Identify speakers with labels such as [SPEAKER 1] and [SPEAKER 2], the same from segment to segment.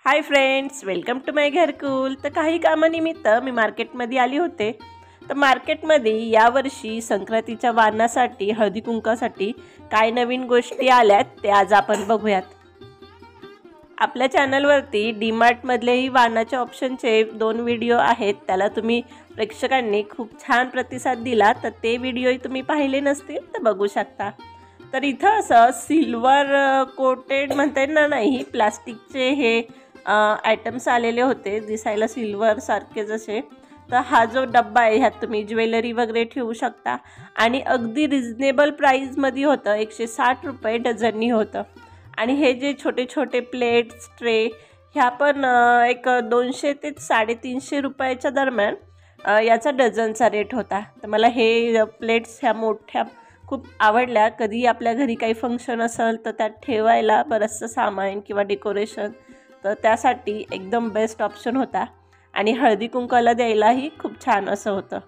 [SPEAKER 1] Hi friends, welcome to माय घरकुल। तर काही कामानिमित्त मी मार्केटमध्ये आली होते। तर मार्केटमध्ये यावर्षी संक्रांतीच्या वाणासाठी हळदी कुंकासाठी काय नवीन गोष्टी आल्यात ते आज आपण बघूयात। आपल्या चॅनलवरती डीमार्ट मधलेही वाणाच्या ऑप्शनचे 2 व्हिडिओ आहेत, त्याला तुम्ही प्रेक्षकांनी खूप छान प्रतिसाद दिला, तर ते व्हिडिओही तुम्ही पाहिले नसतील तर बघू शकता। तर इथं असं सिल्वर कोटेड म्हणता येणार नाही, प्लास्टिकचे हे आयटम्स आलेले होते, दिसायला सिल्वर सारखे जसे। तर हा जो डब्बा आहे ह्यात तुम्ही ज्वेलरी वगैरे ठेवू शकता आणि अगदी रिजनेबल प्राईजमध्ये होतं, 160 रुपये डझननी होतं। आणि हे जे छोटे छोटे प्लेट्स ट्रे ह्या पण एक 200 ते 350 रुपयाच्या दरम्यान याचा डझनचा रेट होता। तर मला हे प्लेट्स ह्या मोठ्या खूप आवडल्या। कधी आपल्या घरी काही फंक्शन असेल तर त्यात ठेवायला बरंचसं सामान किंवा डेकोरेशन, तर त्यासाठी एकदम बेस्ट ऑप्शन होता आणि हळदी कुंकाला द्यायलाही खूप छान असं होतं।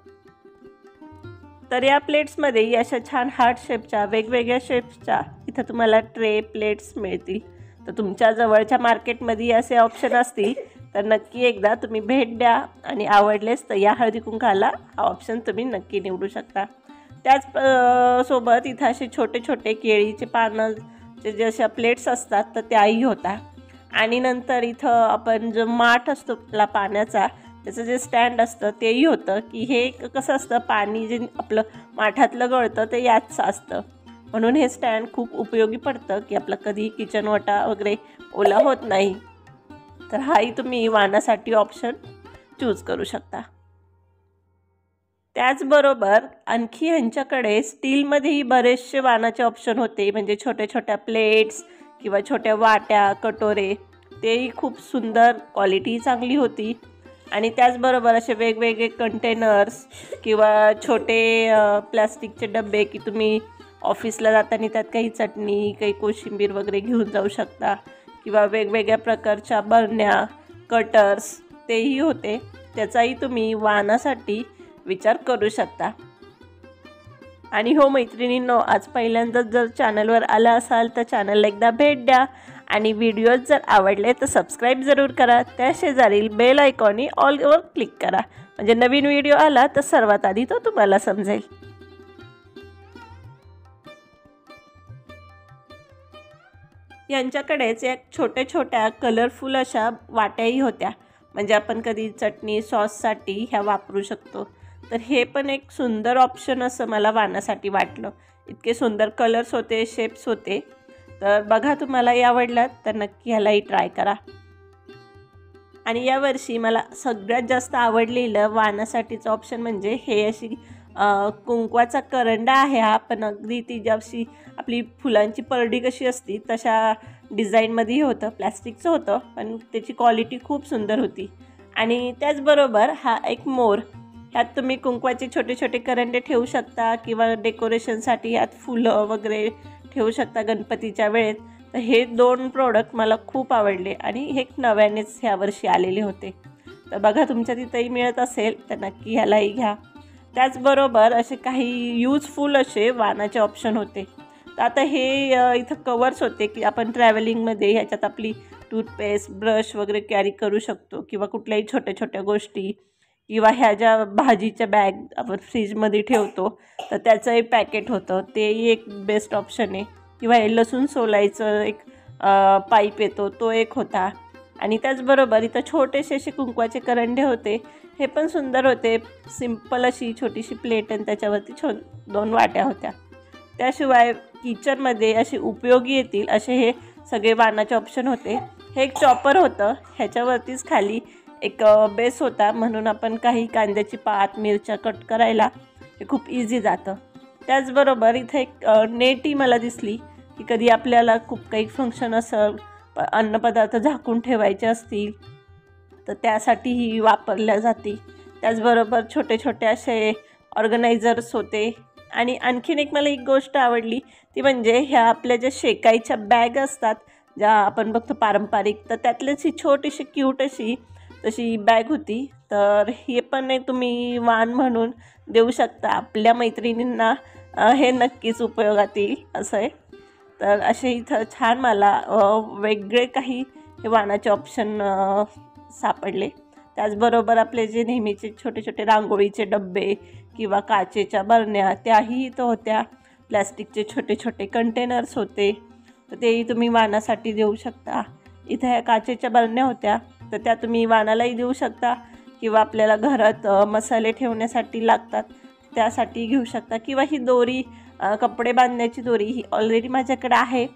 [SPEAKER 1] तर या प्लेट्समध्ये अशा छान हार्ट शेपच्या वेगवेगळ्या शेप्सच्या इथं तुम्हाला ट्रे प्लेट्स मिळतील। तर तुमच्या जवळच्या मार्केटमध्ये असे ऑप्शन असतील तर नक्की एकदा तुम्ही भेट द्या आणि आवडलेच तर या हळदी कुंकाला हा ऑप्शन तुम्ही नक्की निवडू शकता। त्याच सोबत इथं असे छोटे छोटे केळीचे पानाचे जे अशा प्लेट्स असतात तर त्याही होता। आणि नंतर इथं आपण जो माठ असतो आपला पाण्याचा त्याचं जे स्टँड असतं तेही होतं, की हे कसं असतं पाणी जे आपलं माठातलं गळतं ते याच असतं, म्हणून हे स्टँड खूप उपयोगी पडतं की आपलं कधी किचन वाटा वगैरे ओला होत नाही। तर हाही तुम्ही वाणासाठी ऑप्शन चूज करू शकता। त्याचबरोबर आणखी ह्यांच्याकडे स्टीलमध्येही बरेचसे वाणाचे ऑप्शन होते, म्हणजे छोट्या छोट्या प्लेट्स किंवा छोट्या वाट्या कटोरे, तेही खूप सुंदर, क्वालिटी चांगली होती। आणि त्याचबरोबर असे वेगवेगळे कंटेनर्स किंवा छोटे प्लास्टिकचे डबे की तुम्ही ऑफिसला जाताना त्यात काही चटणी काही कोशिंबीर वगैरे घेऊन जाऊ शकता, किंवा वेगवेगळ्या प्रकारच्या बरण्या कटर्स तेही होते, त्याचाही तुम्ही वाणासाठी विचार करू शकता। आणि हो मैत्रिणींनो, आज पहिल्यांदाच जर चॅनलवर आला असाल तर चॅनलला एकदा भेट द्या आणि व्हिडिओज जर आवडले तर सबस्क्राईब जरूर करा। त्या शेजारील बेल आयकॉननी ऑलवर क्लिक करा, म्हणजे नवीन व्हिडिओ आला तर सर्वात आधी तो तुम्हाला समजेल। यांच्याकडेच एक छोट्या छोट्या कलरफुल अशा वाट्याही होत्या, म्हणजे आपण कधी चटणी सॉससाठी ह्या वापरू शकतो। तर हे पण एक सुंदर ऑप्शन असं मला वाणासाठी वाटलं, इतके सुंदर कलर्स होते, शेप्स होते। तर बघा, तुम्हाला आवडलं तर नक्की ह्यालाही ट्राय करा। आणि यावर्षी मला सगळ्यात जास्त आवडलेलं वाणासाठीचं ऑप्शन म्हणजे हे अशी कुंकवाचा करंडा आहे हा, पण अगदी ती जशी आपली फुलांची परडी कशी असती तशा डिझाईनमध्ये होतं, प्लॅस्टिकचं होतं, पण त्याची क्वालिटी खूप सुंदर होती। आणि त्याचबरोबर हा एक मोर, ह्यात तुम्ही कुंकवाचे छोटे छोटे करंडे ठेवू शकता किंवा डेकोरेशनसाठी ह्यात फुलं वगैरे ठेवू शकता गणपतीच्या वेळेत। तर हे 2 प्रोडक्ट मला खूप आवडले आणि हे नव्यानेच ह्यावर्षी आलेले होते। तर बघा, तुमच्या तिथंही मिळत असेल तर नक्की ह्यालाही घ्या। त्याचबरोबर असे काही यूजफुल असे वाणाचे ऑप्शन होते। तर आता हे इथं कवर्स होते की आपण ट्रॅव्हलिंगमध्ये ह्याच्यात आपली टूथपेस्ट ब्रश वगैरे कॅरी करू शकतो, किंवा कुठल्याही छोट्या छोट्या गोष्टी, किंवा ह्या ज्या भाजीच्या बॅग आपण फ्रीजमध्ये ठेवतो तर त्याचंही पॅकेट होतं, तेही एक बेस्ट ऑप्शन आहे। किंवा हे लसूण सोलायचं एक पाईप येतो तो एक होता। आणि त्याचबरोबर इथं छोटेसे असे कुंकवाचे करंडे होते, हे पण सुंदर होते। सिंपल अशी छोटीशी प्लेट आणि त्याच्यावरती 2 वाट्या होत्या। त्याशिवाय किचनमध्ये असे उपयोगी येतील असे हे सगळे वाणाचे ऑप्शन होते। हे एक चॉपर होतं, ह्याच्यावरतीच खाली एक बेस होता, म्हणून आपण काही कांद्याची पात मिरच्या कट करायला हे खूप इझी जातं। त्याचबरोबर इथे एक नेटही मला दिसली की कधी आपल्याला खूप काही फंक्शन असेल, अन्नपदार्थ झाकून ठेवायचे असतील तर त्यासाठीही वापरल्या जाते। त्याचबरोबर छोटे छोटे असे ऑर्गनायझर्स होते। आणि आणखीन एक मला एक गोष्ट आवडली ती म्हणजे ह्या आपल्या ज्या शेकायच्या बॅग असतात ज्या आपण बघतो पारंपरिक, तर त्यातलीच ही छोटीशी क्यूट अशी तशी बॅग होती। तर हे पण तुम्ही वाण म्हणून देऊ शकता आपल्या मैत्रिणींना, हे नक्कीच उपयोगात येईल असं आहे। तर असे इथं छान मला वेगळे काही हे वाणाचे ऑप्शन सापडले. त्याचबरोबर आपले जे नेहमीचे छोटे छोटे रांगोळीचे डब्बे किंवा काचेच्या बरण्या त्याही इथं होत्या. प्लॅस्टिकचे छोटे छोटे कंटेनर्स होते, तर तेही तुम्ही वाणासाठी देऊ शकता. इथं ह्या काचेच्या बरण्या होत्या, तर त्या तुम्ही वाणालाही देऊ शकता किंवा आपल्याला घरात मसाले ठेवण्यासाठी लागतात त्यासाठी घेऊ शकता. किंवा ही दोरी, कपडे बांधण्याची दोरी, ही ऑलरेडी माझ्याकडे आहे.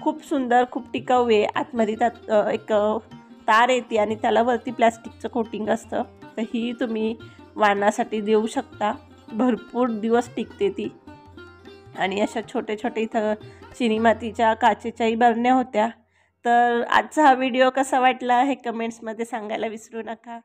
[SPEAKER 1] खूप सुंदर, खूप टिकाऊ आहे. आतमध्ये त्यात एक तार येते आणि त्याला वरती प्लॅस्टिकचं कोटिंग असतं, तर ही तुम्ही वाणासाठी देऊ शकता. भरपूर दिवस टिकते ती. आणि अशा छोटे छोटे इथं चिनी मातीच्या काचेच्याही बरण्या होत्या. तर आजचा हा व्हिडिओ कसा वाटला हे कमेंट्समध्ये सांगायला विसरू नका.